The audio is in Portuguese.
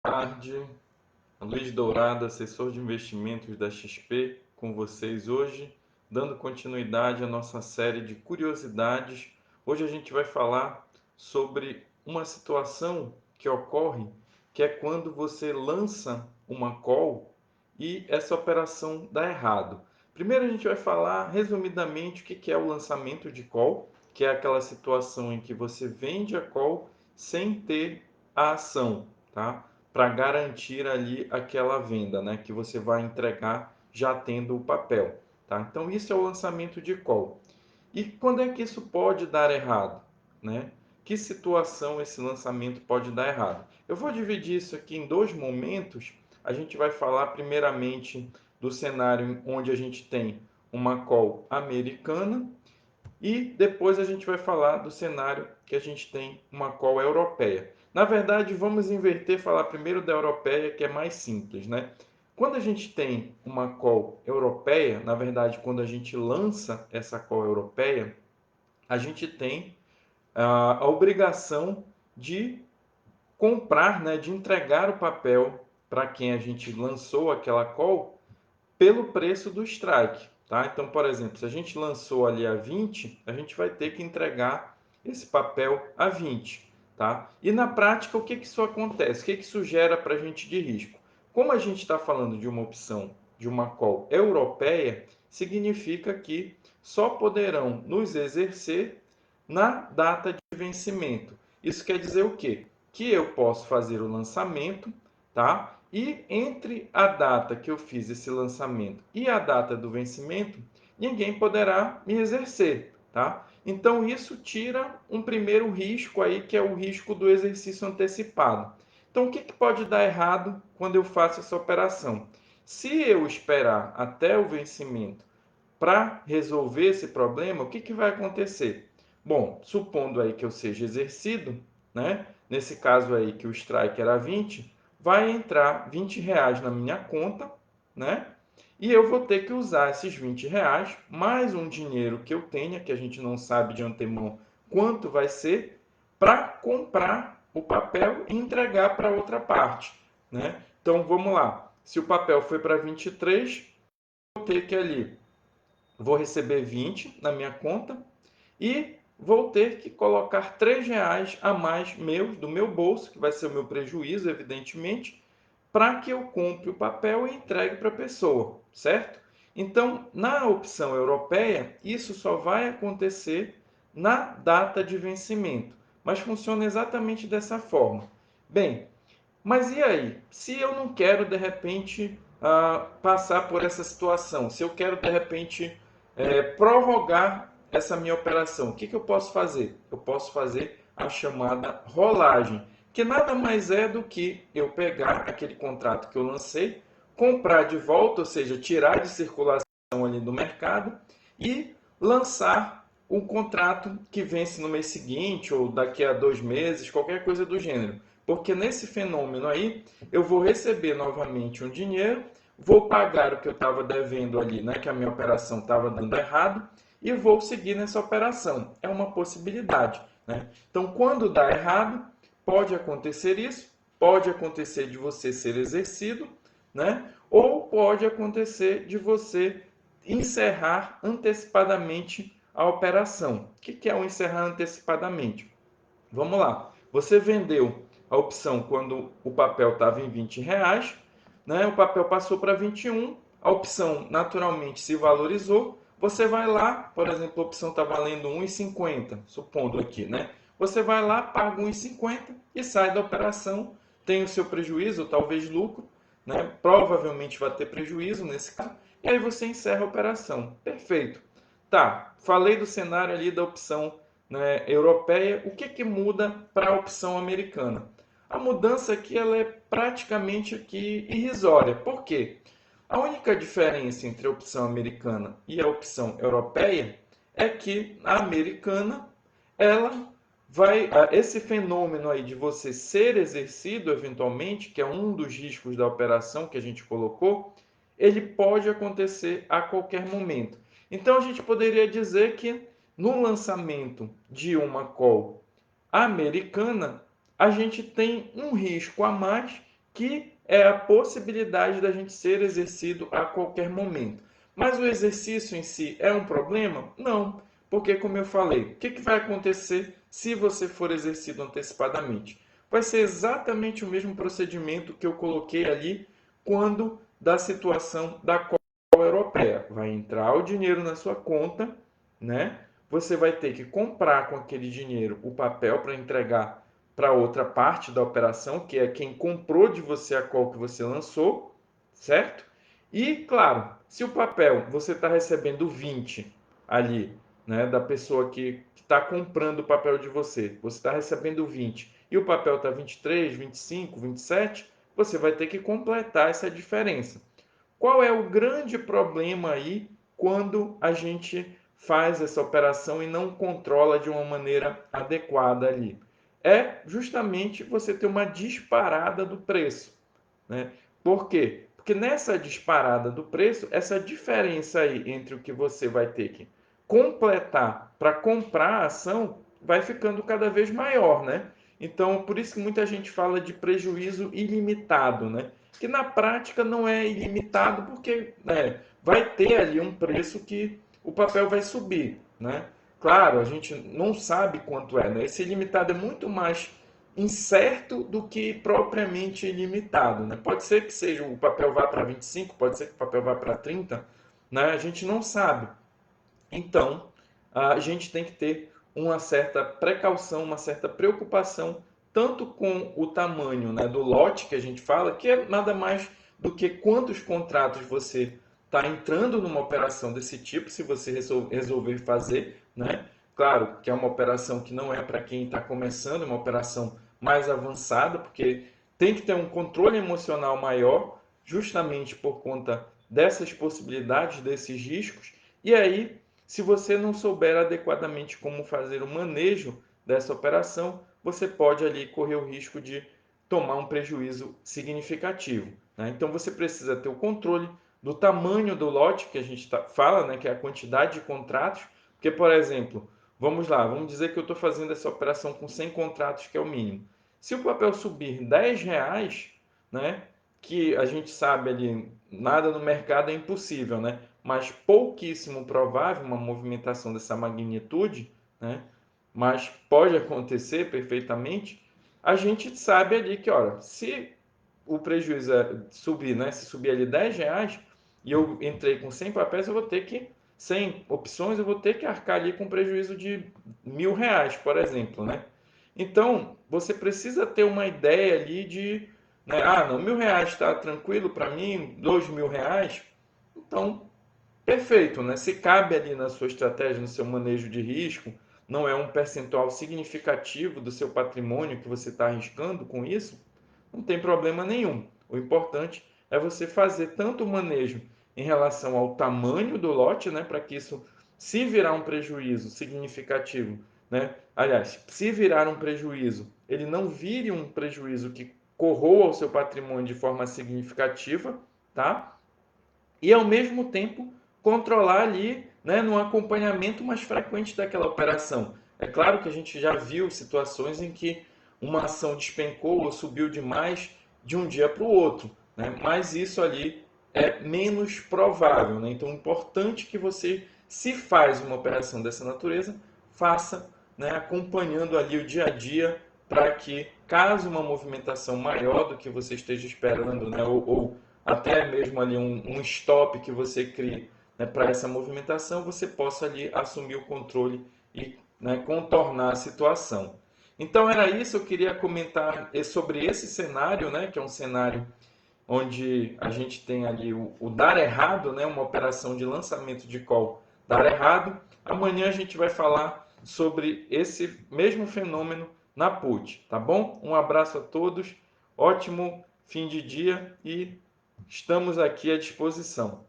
Tarde, Luiz Dourado, assessor de investimentos da XP, com vocês hoje, dando continuidade à nossa série de curiosidades. Hoje a gente vai falar sobre uma situação que ocorre, que é quando você lança uma call e essa operação dá errado. Primeiro a gente vai falar resumidamente o que é o lançamento de call, que é aquela situação em que você vende a call sem ter a ação, tá? Para garantir ali aquela venda, né, que você vai entregar já tendo o papel, tá? Então isso é o lançamento de call. E quando é que isso pode dar errado, né? Que situação esse lançamento pode dar errado? Eu vou dividir isso aqui em dois momentos. A gente vai falar primeiramente do cenário onde a gente tem uma call americana e depois a gente vai falar do cenário que a gente tem uma call europeia. Na verdade, vamos inverter, falar primeiro da europeia, que é mais simples, né? Quando a gente tem uma call europeia, na verdade, quando a gente lança essa call europeia, a gente tem a obrigação de comprar, né, de entregar o papel para quem a gente lançou aquela call pelo preço do strike, tá? Então, por exemplo, se a gente lançou ali a 20, a gente vai ter que entregar esse papel a 20, tá? E na prática, o que que isso acontece? O que que isso gera para a gente de risco? Como a gente está falando de uma opção de uma call europeia, significa que só poderão nos exercer na data de vencimento. Isso quer dizer o quê? Que eu posso fazer o lançamento, tá? E entre a data que eu fiz esse lançamento e a data do vencimento, ninguém poderá me exercer, tá? Então isso tira um primeiro risco aí, que é o risco do exercício antecipado. Então o que pode dar errado quando eu faço essa operação? Se eu esperar até o vencimento para resolver esse problema, o que vai acontecer? Bom, supondo aí que eu seja exercido, né? Nesse caso aí que o strike era 20, vai entrar 20 reais na minha conta, né? E eu vou ter que usar esses 20 reais, mais um dinheiro que eu tenha, que a gente não sabe de antemão quanto vai ser, para comprar o papel e entregar para outra parte, né? Então vamos lá. Se o papel foi para 23, eu vou ter que ali vou receber 20 na minha conta e vou ter que colocar 3 reais a mais do meu bolso, que vai ser o meu prejuízo, evidentemente, para que eu compre o papel e entregue para a pessoa, certo? Então, na opção europeia, isso só vai acontecer na data de vencimento, mas funciona exatamente dessa forma. Bem, mas e aí? Se eu não quero, de repente, passar por essa situação, se eu quero, de repente, prorrogar essa minha operação, o que eu posso fazer? Eu posso fazer a chamada rolagem, que nada mais é do que eu pegar aquele contrato que eu lancei, comprar de volta, ou seja, tirar de circulação ali do mercado e lançar um contrato que vence no mês seguinte ou daqui a 2 meses, qualquer coisa do gênero. Porque nesse fenômeno aí, eu vou receber novamente um dinheiro, vou pagar o que eu estava devendo ali, né, que a minha operação estava dando errado, e vou seguir nessa operação. É uma possibilidade, né? Então, quando dá errado, pode acontecer isso, pode acontecer de você ser exercido, né? Ou pode acontecer de você encerrar antecipadamente a operação. O que é o encerrar antecipadamente? Vamos lá. Você vendeu a opção quando o papel estava em 20 reais, né? O papel passou para 21, a opção naturalmente se valorizou. Você vai lá, por exemplo, a opção está valendo 1,50, supondo aqui, né? Você vai lá, paga 1,50 e sai da operação, tem o seu prejuízo, talvez lucro, né? Provavelmente vai ter prejuízo nesse caso, e aí você encerra a operação. Perfeito. Tá, falei do cenário ali da opção, né, europeia. O que muda para a opção americana? A mudança aqui ela é praticamente aqui irrisória. Por quê? A única diferença entre a opção americana e a opção europeia é que a americana ela vai esse fenômeno aí de você ser exercido eventualmente, que é um dos riscos da operação que a gente colocou, ele pode acontecer a qualquer momento. Então a gente poderia dizer que no lançamento de uma call americana, a gente tem um risco a mais, que é a possibilidade da gente ser exercido a qualquer momento. Mas o exercício em si é um problema? Não, porque como eu falei, o que vai acontecer se você for exercido antecipadamente? Vai ser exatamente o mesmo procedimento que eu coloquei ali quando da situação da Copa Europeia. Vai entrar o dinheiro na sua conta, né? Você vai ter que comprar com aquele dinheiro o papel para entregar para outra parte da operação, que é quem comprou de você a call que você lançou, certo? E, claro, se o papel você está recebendo 20 ali, né, da pessoa que está comprando o papel de você, você está recebendo 20 e o papel está 23, 25, 27, você vai ter que completar essa diferença. Qual é o grande problema aí quando a gente faz essa operação e não controla de uma maneira adequada ali? É justamente você ter uma disparada do preço, né? Por quê? Porque nessa disparada do preço, essa diferença aí entre o que você vai ter que completar para comprar a ação vai ficando cada vez maior, né? Então, por isso que muita gente fala de prejuízo ilimitado, né? Que na prática não é ilimitado porque, né, vai ter ali um preço que o papel vai subir, né? Claro, a gente não sabe quanto é, né? Esse ilimitado é muito mais incerto do que propriamente ilimitado, né? Pode ser que seja o papel vá para 25, pode ser que o papel vá para 30, né? A gente não sabe. Então, a gente tem que ter uma certa precaução, uma certa preocupação, tanto com o tamanho, né, do lote que a gente fala, que é nada mais do que quantos contratos você está entrando numa operação desse tipo, se você resolver fazer, né? Claro que é uma operação que não é para quem está começando, é uma operação mais avançada, porque tem que ter um controle emocional maior, justamente por conta dessas possibilidades, desses riscos. E aí, se você não souber adequadamente como fazer o manejo dessa operação, você pode ali correr o risco de tomar um prejuízo significativo, né? Então você precisa ter o controle do tamanho do lote que a gente fala, né, que é a quantidade de contratos, porque, por exemplo, vamos lá, vamos dizer que eu estou fazendo essa operação com 100 contratos, que é o mínimo. Se o papel subir R$ 10, né, que a gente sabe ali, nada no mercado é impossível, né? Mas pouquíssimo provável uma movimentação dessa magnitude, né? Mas pode acontecer perfeitamente. A gente sabe ali que, olha, se o prejuízo subir, né? Se subir ali R$ 10 e eu entrei com 100 papéis, eu vou ter que, 100 opções, eu vou ter que arcar ali com prejuízo de R$ 1.000, por exemplo, né? Então, você precisa ter uma ideia ali de, né? Ah, não, R$ 1.000 está tranquilo para mim, R$ 2.000. Então, perfeito, né? Se cabe ali na sua estratégia, no seu manejo de risco, não é um percentual significativo do seu patrimônio que você está arriscando com isso, não tem problema nenhum. O importante é você fazer tanto o manejo em relação ao tamanho do lote, né, para que isso, se virar um prejuízo significativo, né, aliás, se virar um prejuízo, ele não vire um prejuízo que corroa o seu patrimônio de forma significativa, tá? E ao mesmo tempo controlar ali, né, no acompanhamento mais frequente daquela operação. É claro que a gente já viu situações em que uma ação despencou ou subiu demais de um dia para o outro, né? Mas isso ali é menos provável, né? Então, é importante que você, se faz uma operação dessa natureza, faça, né, acompanhando ali o dia a dia para que, caso uma movimentação maior do que você esteja esperando, né, ou até mesmo ali um stop que você crie, né, para essa movimentação, você possa ali assumir o controle e, né, contornar a situação. Então era isso, eu queria comentar sobre esse cenário, né, que é um cenário onde a gente tem ali o dar errado, né, uma operação de lançamento de call dar errado. Amanhã a gente vai falar sobre esse mesmo fenômeno na put, tá bom? Um abraço a todos, ótimo fim de dia e estamos aqui à disposição.